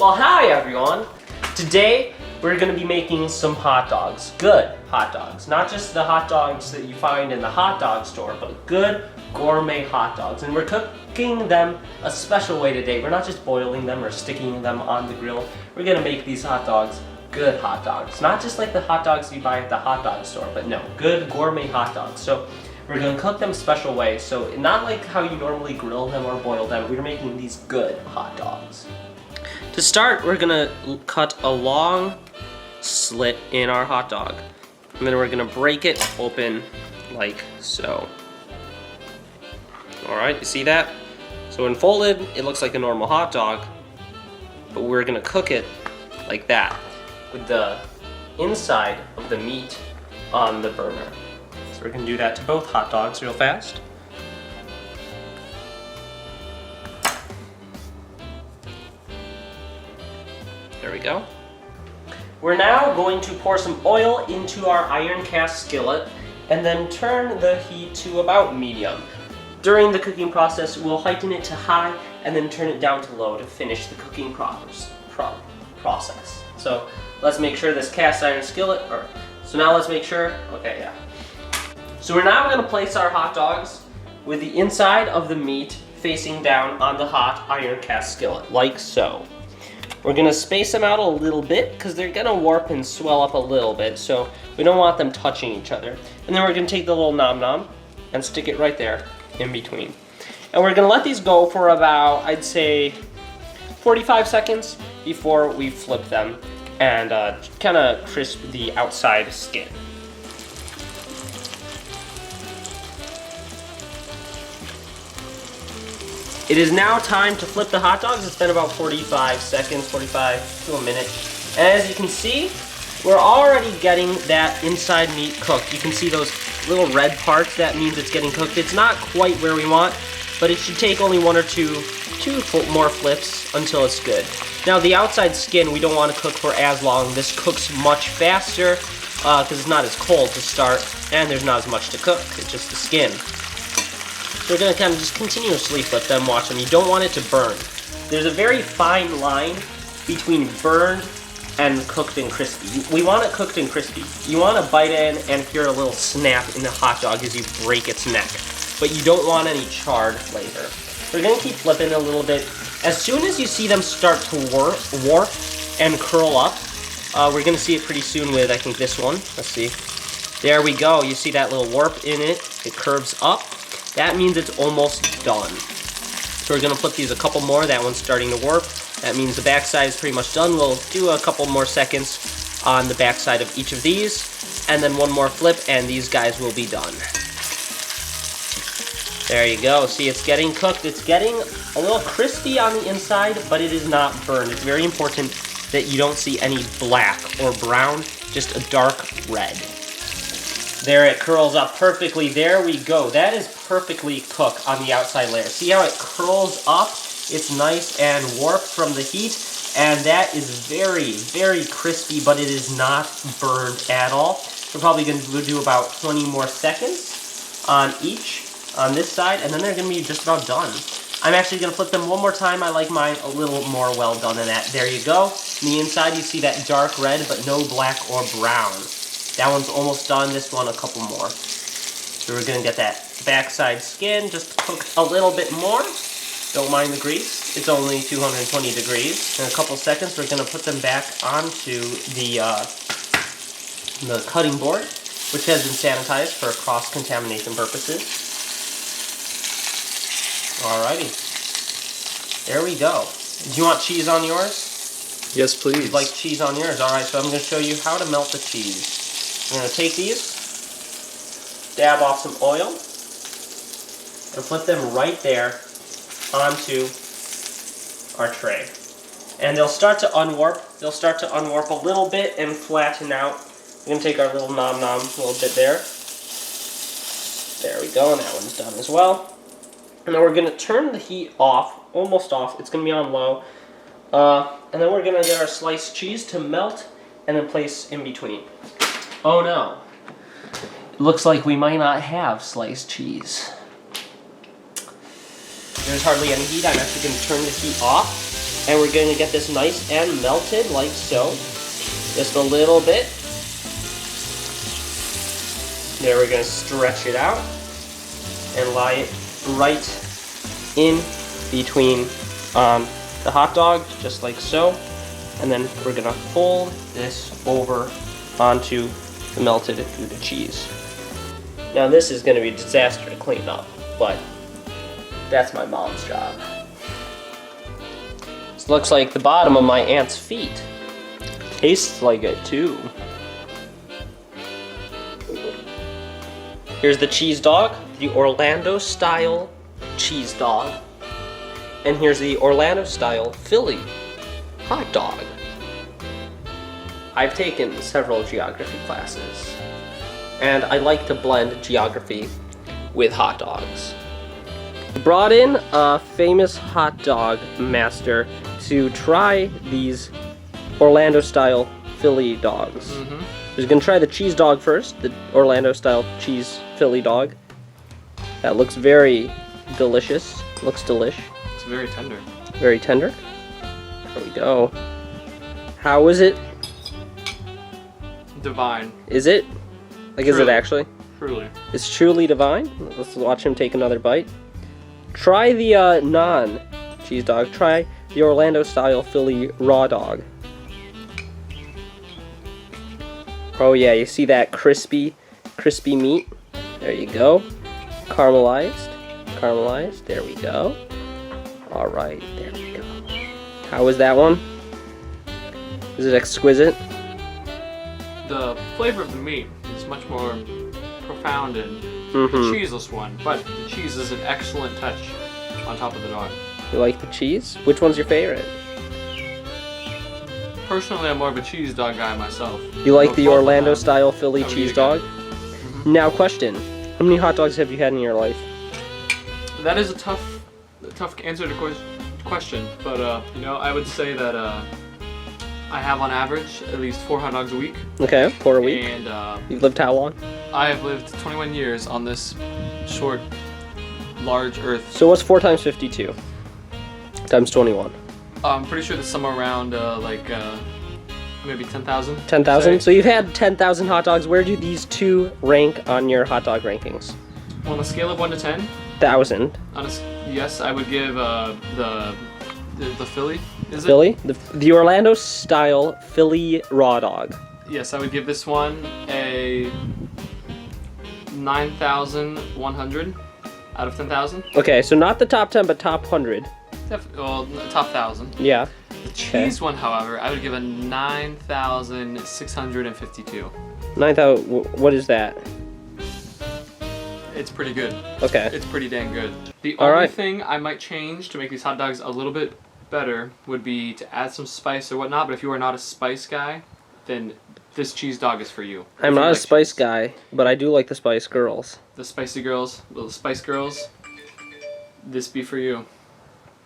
Well, hi everyone. Today we're going to be making some hot dogs. Good hot dogs. Not just the hot dogs that you find in the hot dog store, but good gourmet hot dogs. And we're cooking them a special way today. We're not just boiling them or sticking them on the grill. We're going to make these hot dogs good hot dogs. Not just like the hot dogs you buy at the hot dog store, but no, good gourmet hot dogs. So we're going to cook them a special way. So not like how you normally grill them or boil them. We're making these good hot dogs. To start, we're going to cut a long slit in our hot dog. And then we're going to break it open like so. Alright, you see that? So when folded, it looks like a normal hot dog, but we're going to cook it like that, with the inside of the meat on the burner. So we're going to do that to both hot dogs real fast. There we go. We're now going to pour some oil into our iron cast skillet and then turn the heat to about medium. During the cooking process, we'll heighten it to high and then turn it down to low to finish the cooking process. So let's make sure this cast iron skillet, So we're now going to place our hot dogs with the inside of the meat facing down on the hot iron cast skillet, like so. We're going to space them out a little bit because they're going to warp and swell up a little bit, so we don't want them touching each other. And then we're going to take the little nom-nom and stick it right there in between. And we're going to let these go for about, I'd say, 45 seconds before we flip them and kind of crisp the outside skin. It is now time to flip the hot dogs. It's been about 45 seconds, 45 to a minute. And as you can see, we're already getting that inside meat cooked. You can see those little red parts. That means it's getting cooked. It's not quite where we want, but it should take only one or two more flips until it's good. Now the outside skin we don't want to cook for as long. This cooks much faster because it's not as cold to start and there's not as much to cook. It's just the skin. So we're going to kind of just continuously flip them, watch them. You don't want it to burn. There's a very fine line between burned and cooked and crispy. We want it cooked and crispy. You want to bite in and hear a little snap in the hot dog as you break its neck. But you don't want any charred flavor. We're going to keep flipping a little bit. As soon as you see them start to warp and curl up, we're going to see it pretty soon with, I think, this one. Let's see. There we go. You see that little warp in it. It curves up. That means it's almost done. So we're going to flip these a couple more. That one's starting to warp. That means the backside is pretty much done. We'll do a couple more seconds on the backside of each of these. And then one more flip and these guys will be done. There you go. See, it's getting cooked. It's getting a little crispy on the inside, but it is not burned. It's very important that you don't see any black or brown, just a dark red. There, it curls up perfectly. There we go. That is perfectly cooked on the outside layer. See how it curls up? It's nice and warped from the heat, and that is very, very crispy, but it is not burned at all. We're probably going to do about 20 more seconds on each, on this side, and then they're going to be just about done. I'm actually going to flip them one more time. I like mine a little more well done than that. There you go. On the inside, you see that dark red, but no black or brown. That one's almost done. This one, a couple more. So we're going to get that backside skin just cooked a little bit more. Don't mind the grease. It's only 220 degrees. In a couple seconds, we're going to put them back onto the cutting board, which has been sanitized for cross-contamination purposes. Alrighty. There we go. Do you want cheese on yours? Yes, please. You'd like cheese on yours? Alright, so I'm going to show you how to melt the cheese. I'm going to take these, dab off some oil, and flip them right there onto our tray. And they'll start to unwarp. They'll start to unwarp a little bit and flatten out. We're going to take our little nom-nom a little bit there. There we go, and that one's done as well. And then we're going to turn the heat off, almost off. It's going to be on low. And then we're going to get our sliced cheese to melt and then place in between. Oh no. It looks like we might not have sliced cheese. There's hardly any heat. I'm actually going to turn the heat off And we're going to get this nice and melted like so. Just a little bit. There, we're going to stretch it out and lie it right in between the hot dog, just like so. And then we're going to fold this over onto the melted Gouda cheese. Now this is going to be a disaster to clean up, but that's my mom's job. This looks like the bottom of my aunt's feet. Tastes like it too. Here's the cheese dog, the Orlando style cheese dog. And here's the Orlando style Philly hot dog. I've taken several geography classes, and I like to blend geography with hot dogs. Brought in a famous hot dog master to try these Orlando style Philly dogs. He's gonna try the cheese dog first, the Orlando style cheese Philly dog. That looks very delicious. Looks delish. It's very tender. Very tender. There we go. How is it? Divine. Is it? Like, truly. Is it actually? Truly. It's truly divine. Let's watch him take another bite. Try the non-cheese dog. Try the Orlando style Philly raw dog. Oh yeah, you see that crispy meat? There you go. Caramelized. There we go. All right, there we go. How was that one? Is it exquisite? The flavor of the meat is much more profound in the cheeseless one, but the cheese is an excellent touch on top of the dog. You like the cheese? Which one's your favorite? Personally, I'm more of a cheese dog guy myself. You like the Orlando style Philly cheese dog? Now question, how many hot dogs have you had in your life? That is a tough answer to question, but you know, I would say that I have on average at least 4 hot dogs a week. Okay, 4 a week. And you've lived how long? I have lived 21 years on this short, large earth. So what's 4 times 52? Times 21. I'm pretty sure that's somewhere around maybe 10,000. 10,000? So you've had 10,000 hot dogs. Where do these two rank on your hot dog rankings? On a scale of 1 to 10? 1,000. Yes, I would give the Philly. Is Philly? The Orlando style Philly raw dog. Yes, I would give this one a 9,100 out of 10,000. Okay, so not the top 10, but top 100. Well, top 1,000. Yeah. The cheese one, however, I would give a 9,652. 9,000. What is that? It's pretty good. Okay. It's pretty dang good. The only thing I might change to make these hot dogs a little bit better would be to add some spice or whatnot, but if you are not a spice guy, then this cheese dog is for you. I'm not a spice guy, but I do like the Spice Girls. The Spicy Girls, the Spice Girls, this be for you.